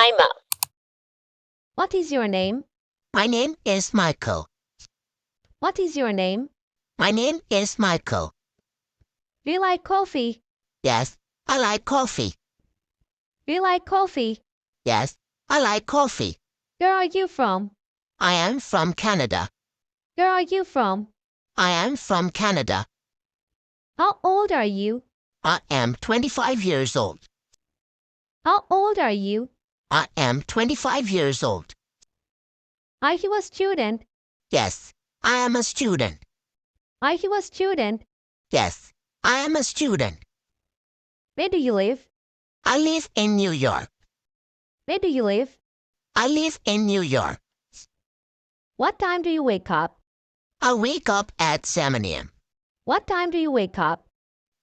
Aima. What is your name? My name is Michael. What is your name? My name is Michael. Do you like coffee? Yes, I like coffee. Do you like coffee? Yes, I like coffee. Where are you from? I am from Canada. Where are you from? I am from Canada. How old are you? I am 25 years old. How old are you? I am 25 years old. Are you a student? Yes, I am a student. Are you a student? Yes, I am a student. Where do you live? I live in New York. Where do you live? I live in New York. What time do you wake up? I wake up at 7 a.m. What time do you wake up?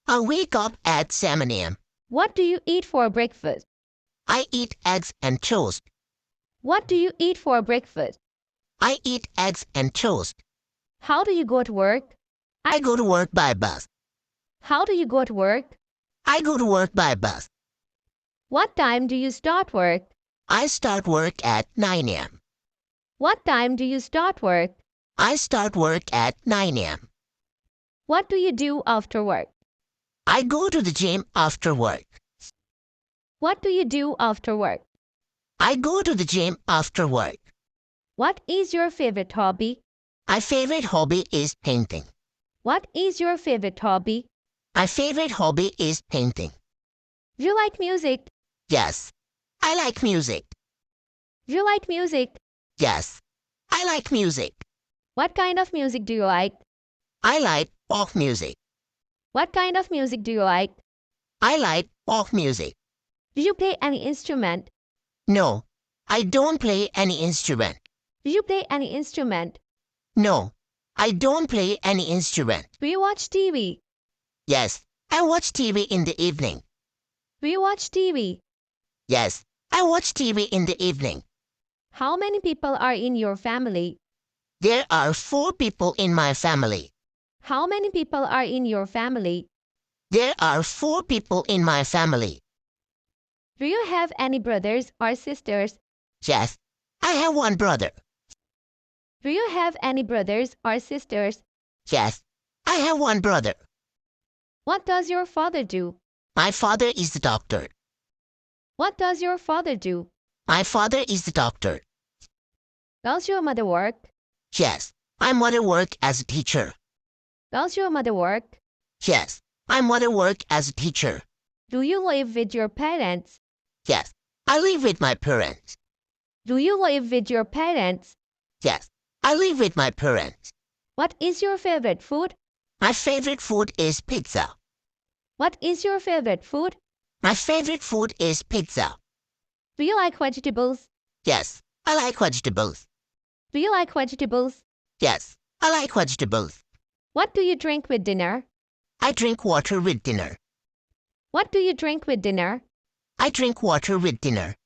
I wake up at 7 a.m. What do you eat for breakfast? I eat eggs and toast. What do you eat for breakfast? I eat eggs and toast. How do you go to work? I go to work by bus. How do you go to work? I go to work by bus. What time do you start work? I start work at 9 a.m. What time do you start work? I start work at 9 a.m. What do you do after work? I go to the gym after work. What do you do after work? I go to the gym after work. What is your favorite hobby? My favorite hobby is painting. What is your favorite hobby? My favorite hobby is painting. Do you like music? Yes, I like music. Do you like music? Yes, I like music. What kind of music do you like? I like pop music. What kind of music do you like? I like pop music. Do you play any instrument? No, I don't play any instrument. Do you play any instrument? No, I don't play any instrument. Do you watch TV? Yes, I watch TV in the evening. Do you watch TV? Yes, I watch TV in the evening. How many people are in your family? There are 4 people in my family. How many people are in your family? There are 4 people in my family. Do you have any brothers or sisters? Yes, I have 1 brother. Do you have any brothers or sisters? Yes, I have 1 brother. What does your father do? My father is the doctor. What does your father do? My father is the doctor. Does your mother work? Yes, my mother works as a teacher. Does your mother work? Yes, my mother works as a teacher. Do you live with your parents? Yes, I live with my parents. Do you live with your parents? Yes, I live with my parents. What is your favorite food? My favorite food is pizza. What is your favorite food? My favorite food is pizza. Do you like vegetables? Yes, I like vegetables. Do you like vegetables? Yes, I like vegetables. What do you drink with dinner? I drink water with dinner. What do you drink with dinner? I drink water with dinner.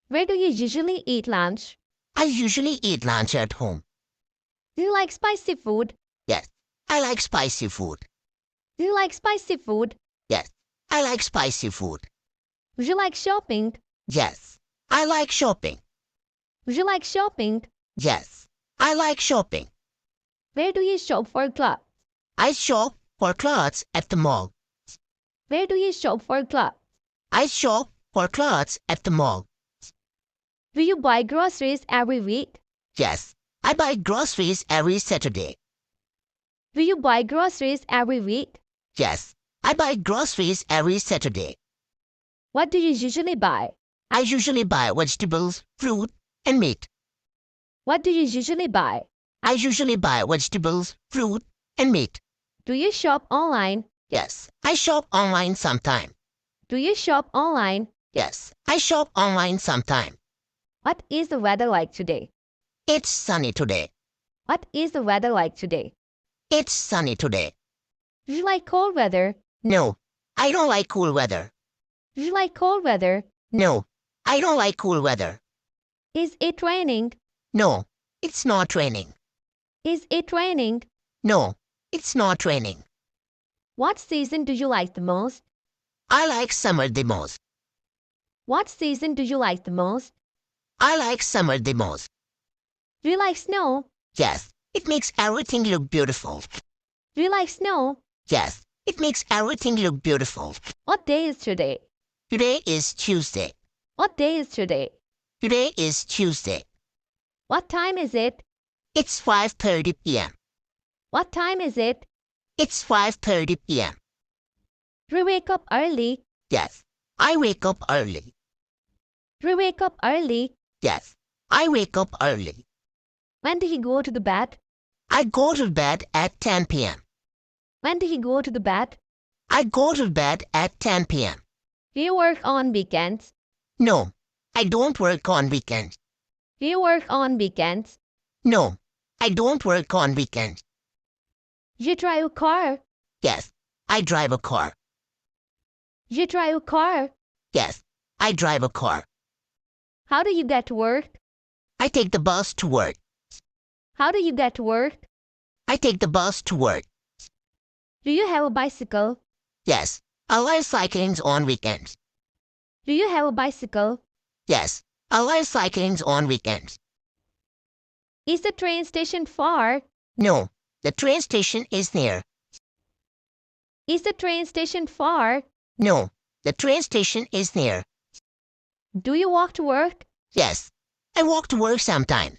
Where do you usually eat lunch? I usually eat lunch at home. Do you like spicy food? Yes, I like spicy food. Do you like spicy food? Yes, I like spicy food. Would you like shopping? Yes, I like shopping. Would you like shopping? Yes, I like shopping. Where do you shop for clothes? I shop for clothes at the mall. Where do you shop for clothes? I shop for clothes at the mall. Do you buy groceries every week? Yes, I buy groceries every Saturday. Do you buy groceries every week? Yes, I buy groceries every Saturday. What do you usually buy? I usually buy vegetables, fruit, and meat. What do you usually buy? I usually buy vegetables, fruit, and meat. Do you shop online? Yes, I shop online sometime. Do you shop online? Yes, I shop online sometime. What is the weather like today? It's sunny today. What is the weather like today? It's sunny today. Do you like cold weather? No, I don't like cool weather. Do you like cold weather? No, I don't like cool weather. Is it raining? No, it's not raining. Is it raining? No, it's not raining. What season do you like the most? I like summer the most. What season do you like the most? I like summer the most. Do you like snow? Yes, it makes everything look beautiful. Do you like snow? Yes, it makes everything look beautiful. What day is today? Today is Tuesday. What day is today? Today is Tuesday. What time is it? It's 5:30 p.m. What time is it? It's 5:30 p.m. Do you wake up early? Yes, I wake up early. Do you wake up early? Yes, I wake up early. When do you go to the bed? I go to bed at 10 p.m. When do you go to the bed? I go to bed at 10 p.m. Do you work on weekends? No, I don't work on weekends. Do you work on weekends? No, I don't work on weekends. Do you drive a car? Yes, I drive a car. Do you drive a car? Yes, I drive a car. How do you get to work? I take the bus to work. How do you get to work? I take the bus to work. Do you have a bicycle? Yes, I like cycling on weekends. Do you have a bicycle? Yes, I like cycling on weekends. Is the train station far? No, the train station is near. Is the train station far? No, the train station is near. Do you walk to work? Yes, I walk to work sometimes.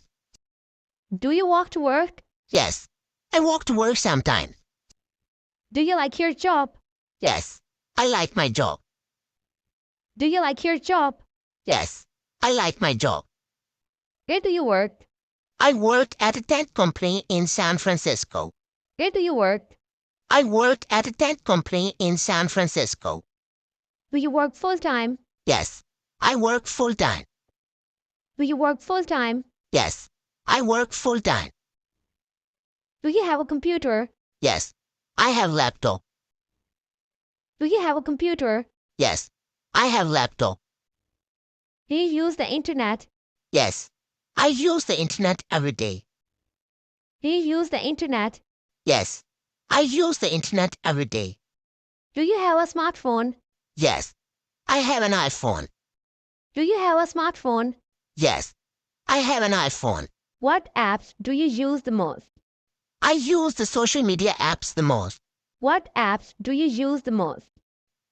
Do you walk to work? Yes, I walk to work sometimes. Do you like your job? Yes, I like my job. Do you like your job? Yes, I like my job. Where do you work? I work at a tent company in San Francisco. Where do you work? I work at a tent company in San Francisco. Do you work full time? Yes, I work full time. Do you work full time? Yes, I work full time. Do you have a computer? Yes, I have laptop. Do you have a computer? Yes, I have laptop. Do you use the internet? Yes, I use the internet every day. Do you use the internet? Yes, I use the internet every day. Do you have a smartphone? Yes, I have an iPhone. Do you have a smartphone? Yes, I have an iPhone. What apps do you use the most? I use the social media apps the most. What apps do you use the most?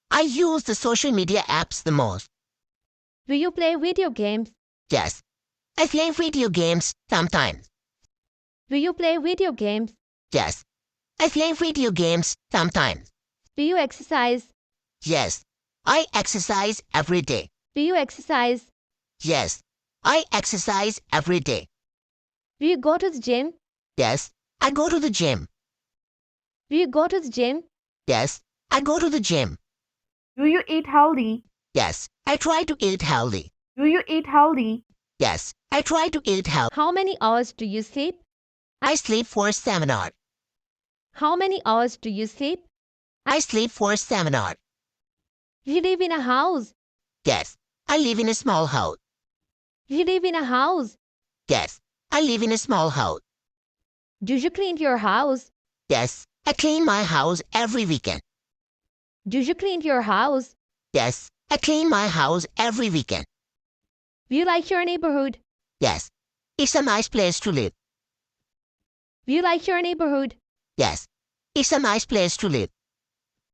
I use the social media apps the most. Do you play video games? Yes, I play video games sometimes. Do you play video games? Yes, I play video games sometimes. Do you exercise? Yes, I exercise every day. Do you exercise? Yes, I exercise every day. Do you go to the gym? Yes, I go to the gym. Do you go to the gym? Yes, I go to the gym. Do you eat healthy? Yes, I try to eat healthy. Do you eat healthy? Yes, I try to eat healthy. How many hours do you sleep? I sleep for 7 hours. How many hours do you sleep? I sleep for 7 hours. Do you live in a house? Yes, I live in a small house. Do you live in a house? Yes, I live in a small house. Do you clean your house? Yes, I clean my house every weekend. Do you clean your house? Yes, I clean my house every weekend. Do you like your neighborhood? Yes, it's a nice place to live. Do you like your neighborhood? Yes, it's a nice place to live.